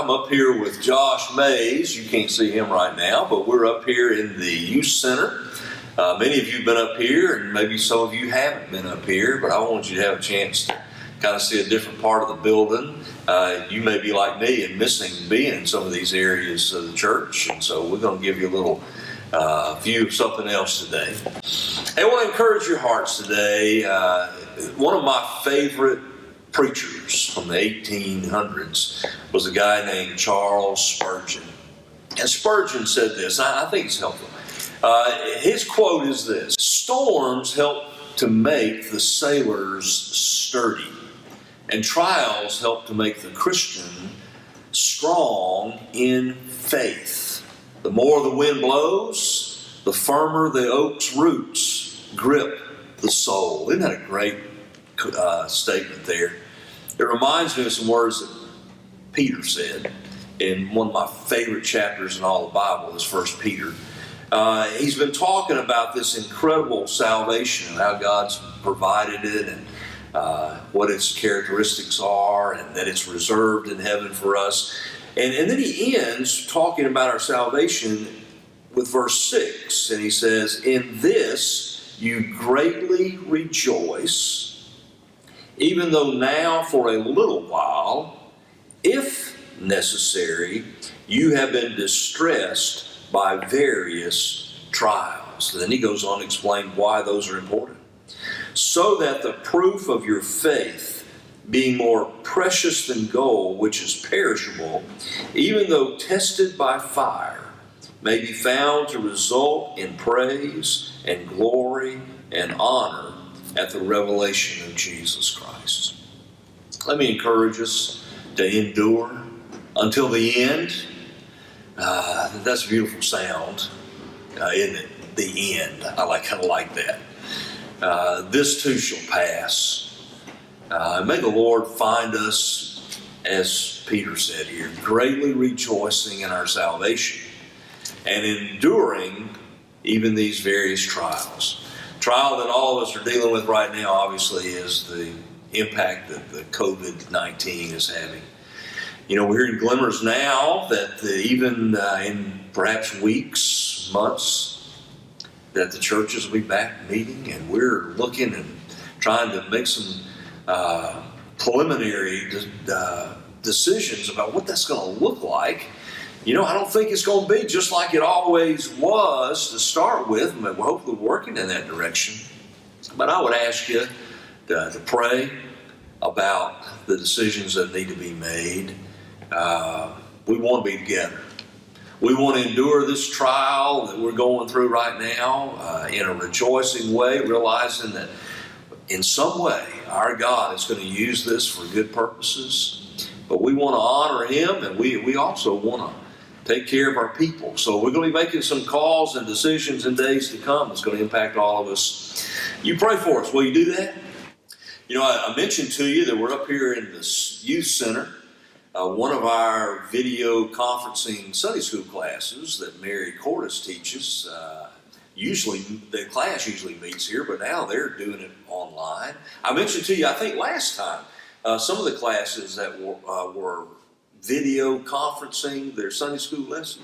I'm up here with Josh Mays. You can't see him right now, but we're up here in the youth center. Many of you have been up here, and maybe some of you haven't been up here, but I want you to have a chance to kind of see a different part of the building. You may be like me and missing being in some of these areas of the church, and so we're going to give you a little view of something else today. Hey, I want to encourage your hearts today. One of my favorite preachers from the 1800s was a guy named Charles Spurgeon. And Spurgeon said this, I think it's helpful. His quote is this: "Storms help to make the sailors sturdy, and trials help to make the Christian strong in faith. The more the wind blows, the firmer the oak's roots grip the soul." Isn't that a great statement there? It reminds me of some words that Peter said in one of my favorite chapters in all the Bible, is 1 Peter. He's been talking about this incredible salvation and how God's provided it, and what its characteristics are, and that it's reserved in heaven for us. And then he ends talking about our salvation with verse 6, and he says, "In this you greatly rejoice, even though now for a little while, if necessary, you have been distressed by various trials." And then he goes on to explain why those are important. "So that the proof of your faith, being more precious than gold, which is perishable, even though tested by fire, may be found to result in praise and glory and honor at the revelation of Jesus Christ." Let me encourage us to endure until the end. That's a beautiful sound, isn't it? The end. I kind of like that. This too shall pass. May the Lord find us, as Peter said here, greatly rejoicing in our salvation and enduring even these various trials. Trial that all of us are dealing with right now, obviously, is the impact that the COVID-19 is having. You know, we're hearing glimmers now that even in perhaps weeks, months, that the churches will be back meeting, and we're looking and trying to make some preliminary decisions about what that's going to look like. You know, I don't think it's going to be just like it always was to start with, but we're hopefully working in that direction. But I would ask you to pray about the decisions that need to be made. We want to be together. We want to endure this trial that we're going through right now in a rejoicing way, realizing that in some way our God is going to use this for good purposes. But we want to honor Him, and we also want to take care of our people. So we're going to be making some calls and decisions in days to come that's going to impact all of us. You pray for us. Will you do that? You know, I mentioned to you that we're up here in this youth center. One of our video conferencing Sunday school classes that Mary Cordes teaches, usually the class usually meets here, but now they're doing it online. I mentioned to you, I think last time, some of the classes that were video conferencing their Sunday school lesson.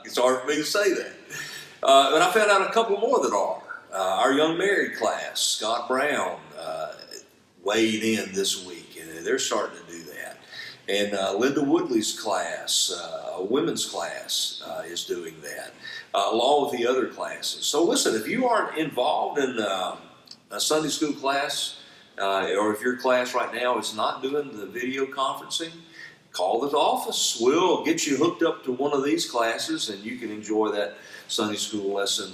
It's hard for me to say that. But I found out a couple more that are. Our young married class, Scott Brown, weighed in this week, and they're starting to do that. And Linda Woodley's class, a women's class, is doing that, along with the other classes. So listen, if you aren't involved in a Sunday school class, or if your class right now is not doing the video conferencing, call the office. We'll get you hooked up to one of these classes, and you can enjoy that Sunday school lesson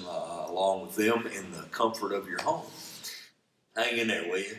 along with them in the comfort of your home. Hang in there, will you?